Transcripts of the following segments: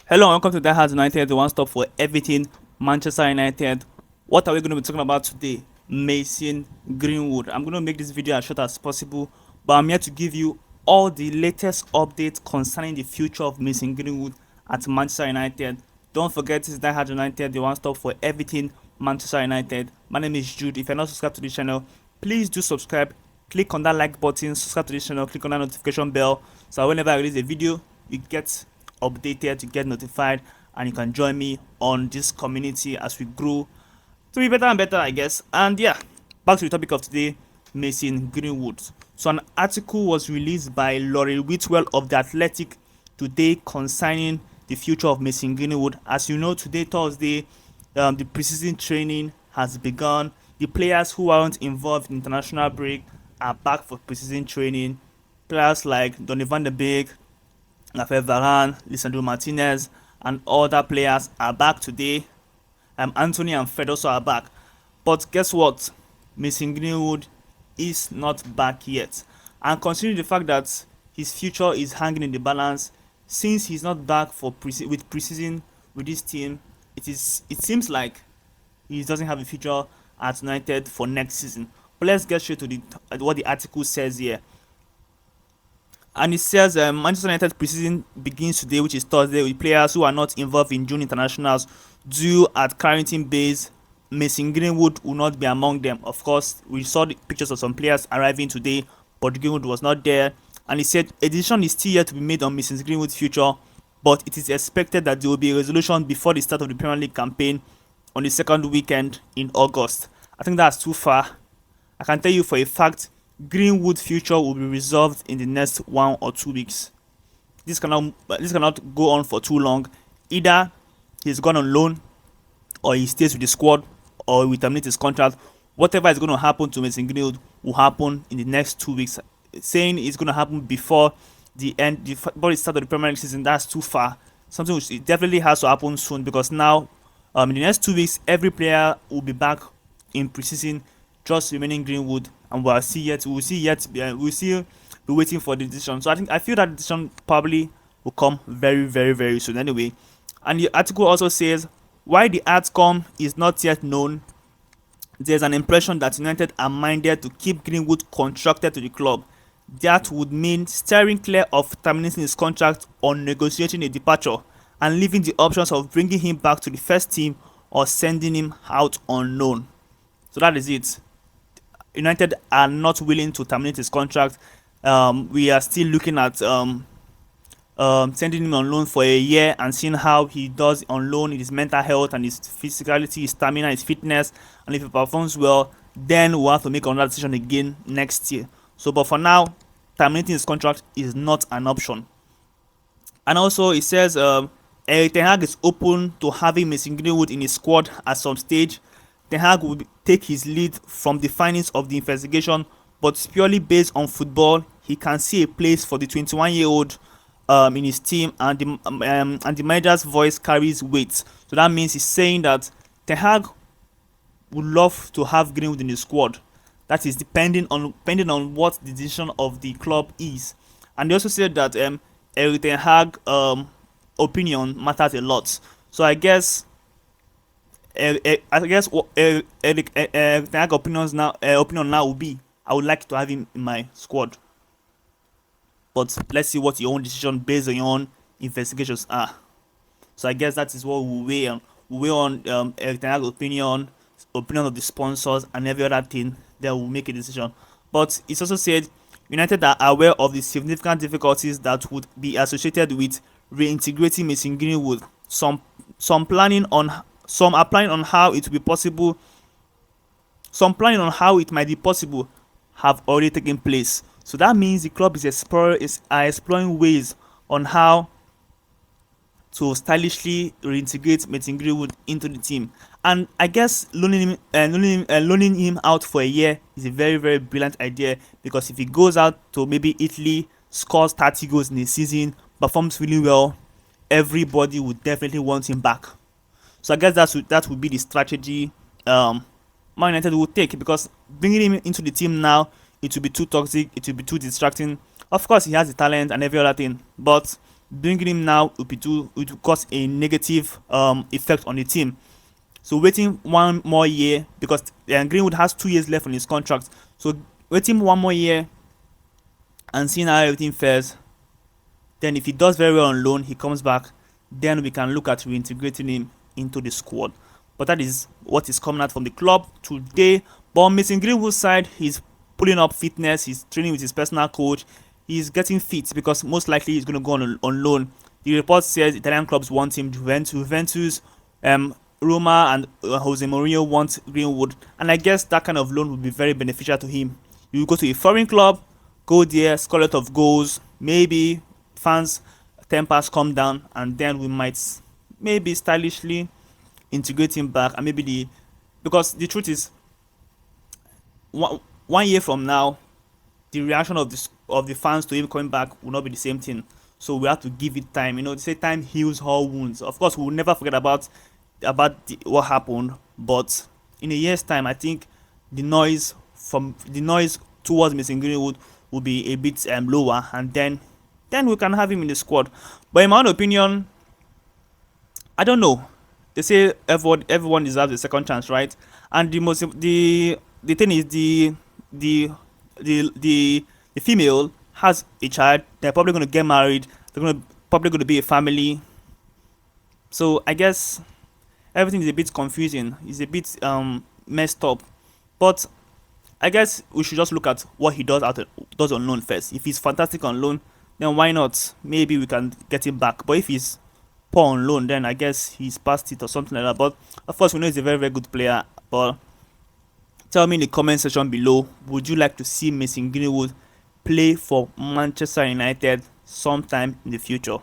Hello and welcome to Die Hard United, the one stop for everything Manchester United. What are we going to be talking about today? Mason Greenwood. I'm going to make this video as short as possible, but I'm here to give you all the latest updates concerning the future of Mason Greenwood at Manchester United. Don't forget, this is Die Hard United, the one stop for everything Manchester United. My name is Jude. If you're not subscribed to this channel, please do subscribe. Click on that like button, subscribe to this channel, click on that notification bell, so whenever I release a video, you get updated, to get notified, and you can join me on this community as we grow to be better and better, I guess. And yeah, back to the topic of today, Mason Greenwood. So an article was released by Laurie Whitwell of The Athletic today concerning the future of Mason Greenwood. As you know, today, Thursday, the preseason training has begun. The players who aren't involved in international break are back for preseason training. Players like Donny van de Beek, Rafael Varane, Lisandro Martinez, and other players are back today. Anthony and Fred also are back. But guess what? Mason Greenwood is not back yet. And considering the fact that his future is hanging in the balance, since he's not back for with preseason with this team, it seems like he doesn't have a future at United for next season. But let's get straight to what the article says here. And it says Manchester United preseason begins today, which is Thursday, with players who are not involved in June internationals due at Carrington base. Mason Greenwood will not be among them. Of course, we saw the pictures of some players arriving today, but Greenwood was not there. And he said a decision is still yet to be made on Mason Greenwood's future, but it is expected that there will be a resolution before the start of the Premier League campaign on the second weekend in August. I think that's too far. I can tell you for a fact Greenwood's future will be resolved in the next 1 or 2 weeks. This cannot go on for too long. Either he's gone on loan, or he stays with the squad, or we terminate his contract. Whatever is going to happen to Mason Greenwood will happen in the next 2 weeks. Saying it's going to happen before before the start of the Premier League season, that's too far. Something which it definitely has to happen soon, because now, in the next 2 weeks, every player will be back in preseason, just remaining Greenwood, and we'll still be waiting for the decision. So I feel that decision probably will come very, very, very soon anyway. And the article also says why the outcome is not yet known. There's an impression that United are minded to keep Greenwood contracted to the club. That would mean steering clear of terminating his contract or negotiating a departure, and leaving the options of bringing him back to the first team or sending him out on loan. So that is it. United are not willing to terminate his contract. We are still looking at sending him on loan for a year and seeing how he does on loan, his mental health and his physicality, his stamina, his fitness. And if he performs well, then we'll have to make another decision again next year. So, but for now, terminating his contract is not an option. And also, it says Erik Ten Hag is open to having Mason Greenwood in his squad at some stage. Ten Hag will take his lead from the findings of the investigation, but purely based on football, he can see a place for the 21-year-old in his team, and the manager's voice carries weight. So that means he's saying that Ten Hag would love to have Greenwood in the squad. That is depending on what the decision of the club is. And they also said that Erik Ten Hag opinion matters a lot. So I guess what Erik Ten Hag opinion now will be, I would like to have him in my squad. But let's see what your own decision based on your own investigations are. So I guess that is what we'll weigh on. We'll weigh on Erik Ten Hag's opinion of the sponsors, and every other thing. Then we'll make a decision. But it's also said United are aware of the significant difficulties that would be associated with reintegrating Mason Greenwood. Some are planning on how it will be possible. Some planning on how it might be possible have already taken place. So that means the club is exploring ways on how to stylishly reintegrate Mason Greenwood into the team. And I guess loaning him out for a year is a very, very brilliant idea, because if he goes out to maybe Italy, scores 30 goals in a season, performs really well, everybody would definitely want him back. So I guess that would be the strategy Man United will take, because bringing him into the team now, it will be too toxic, it will be too distracting. Of course, he has the talent and every other thing, but Bringing him now would cause a negative effect on the team. So waiting one more year, because Greenwood has 2 years left on his contract. So waiting one more year and seeing how everything fares. Then if he does very well on loan, he comes back, then we can look at reintegrating him into the squad. But that is what is coming out from the club today. But on Mason Greenwood's side, he's pulling up fitness, he's training with his personal coach, he's getting fit because most likely he's going to go on loan. The report says Italian clubs want him, Juventus, Roma, and Jose Mourinho want Greenwood. And I guess that kind of loan would be very beneficial to him. You go to a foreign club, go there, score a lot of goals, maybe fans' tempers come down, and then we might maybe stylishly integrate him back. And maybe because the truth is, one year from now, the reaction of the fans to him coming back will not be the same thing. So we have to give it time. They say time heals all wounds. Of course, we will never forget about what happened, but in a year's time, I think the noise towards Mason Greenwood will be a bit lower, and then we can have him in the squad. But in my own opinion, I don't know. They say everyone deserves a second chance, right? And the thing is, the female has a child. They're probably going to get married. Probably going to be a family. So I guess everything is a bit confusing. It's a bit messed up. But I guess we should just look at what he does on loan first. If he's fantastic on loan, then why not? Maybe we can get him back. But if he's poor on loan, then I guess he's past it or something like that. But of course, we know he's a very, very good player. But tell me in the comment section below, would you like to see Mason Greenwood play for Manchester United sometime in the future?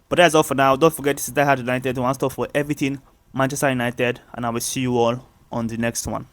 But that's all for now. Don't forget, this is Die Hard United, one stop for everything Manchester United, and I will see you all on the next one.